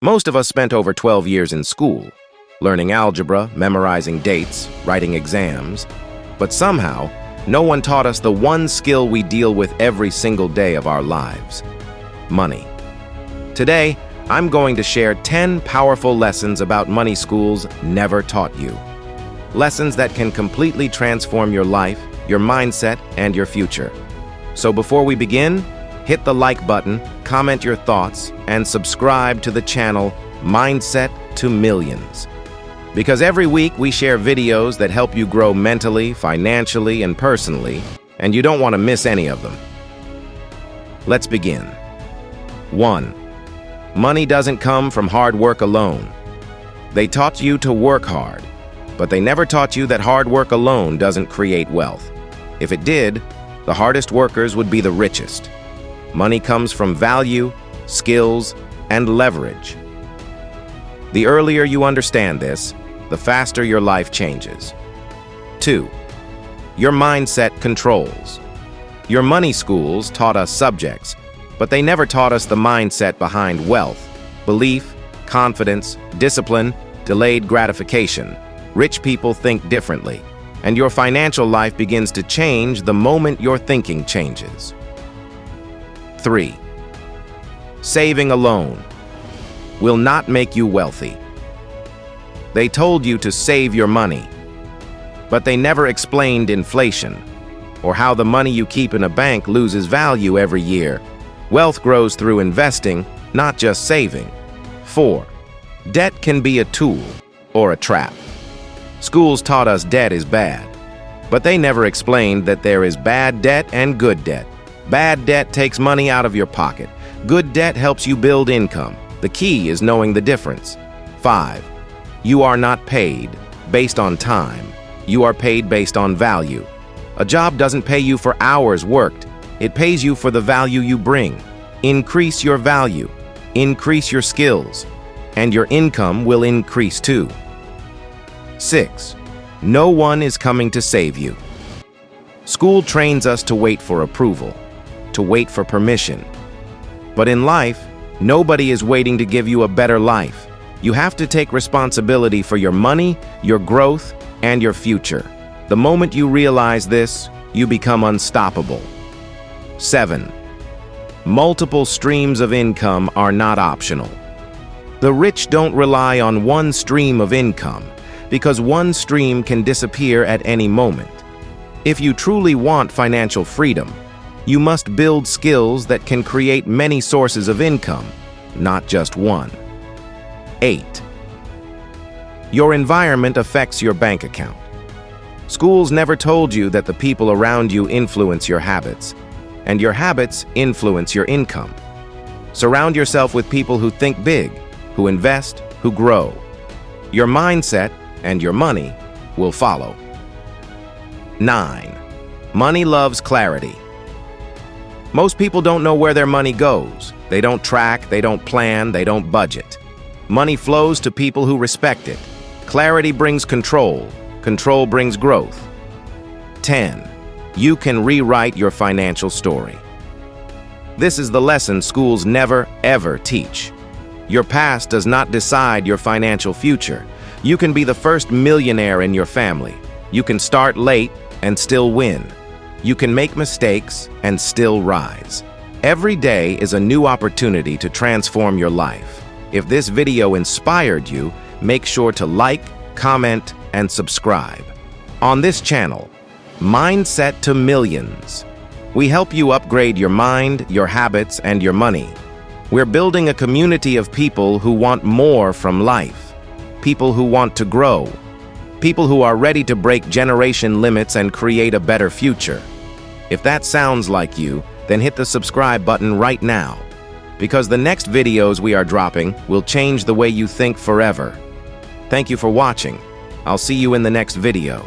Most of us spent over 12 years in school, learning algebra, memorizing dates, writing exams, but somehow, no one taught us the one skill we deal with every single day of our lives: money. Today, I'm going to share 10 powerful lessons about money schools never taught you. Lessons that can completely transform your life, your mindset, and your future. So before we begin, hit the like button, comment your thoughts, and subscribe to the channel Mindset to Millions. Because every week we share videos that help you grow mentally, financially, and personally, and you don't want to miss any of them. Let's begin. 1. Money doesn't come from hard work alone. They taught you to work hard, but they never taught you that hard work alone doesn't create wealth. If it did, the hardest workers would be the richest. Money comes from value, skills, and leverage. The earlier you understand this, the faster your life changes. 2. Your mindset controls. Your money schools taught us subjects, but they never taught us the mindset behind wealth, belief, confidence, discipline, delayed gratification. Rich people think differently, and your financial life begins to change the moment your thinking changes. 3. Saving alone will not make you wealthy. They told you to save your money, but they never explained inflation or how the money you keep in a bank loses value every year. Wealth grows through investing, not just saving. 4. Debt can be a tool or a trap. Schools taught us debt is bad, but they never explained that there is bad debt and good debt. Bad debt takes money out of your pocket. Good debt helps you build income. The key is knowing the difference. 5. You are not paid based on time. You are paid based on value. A job doesn't pay you for hours worked. It pays you for the value you bring. Increase your value, increase your skills, and your income will increase too. 6. No one is coming to save you. School trains us to wait for approval, to wait for permission. But in life, nobody is waiting to give you a better life. You have to take responsibility for your money, your growth, and your future. The moment you realize this, you become unstoppable. 7. Multiple streams of income are not optional. The rich don't rely on one stream of income, because one stream can disappear at any moment. If you truly want financial freedom, you must build skills that can create many sources of income, not just one. 8. Your environment affects your bank account. Schools never told you that the people around you influence your habits, and your habits influence your income. Surround yourself with people who think big, who invest, who grow. Your mindset and your money will follow. 9. Money loves clarity. Most people don't know where their money goes. They don't track, they don't plan, they don't budget. Money flows to people who respect it. Clarity brings control. Control brings growth. 10. You can rewrite your financial story. This is the lesson schools never, ever teach. Your past does not decide your financial future. You can be the first millionaire in your family. You can start late and still win. You can make mistakes and still rise. Every day is a new opportunity to transform your life. If this video inspired you, make sure to like, comment, and subscribe. On this channel, Mindset to Millions, we help you upgrade your mind, your habits, and your money. We're building a community of people who want more from life, people who want to grow, people who are ready to break generation limits and create a better future. If that sounds like you, then hit the subscribe button right now, because the next videos we are dropping will change the way you think forever. Thank you for watching. I'll see you in the next video.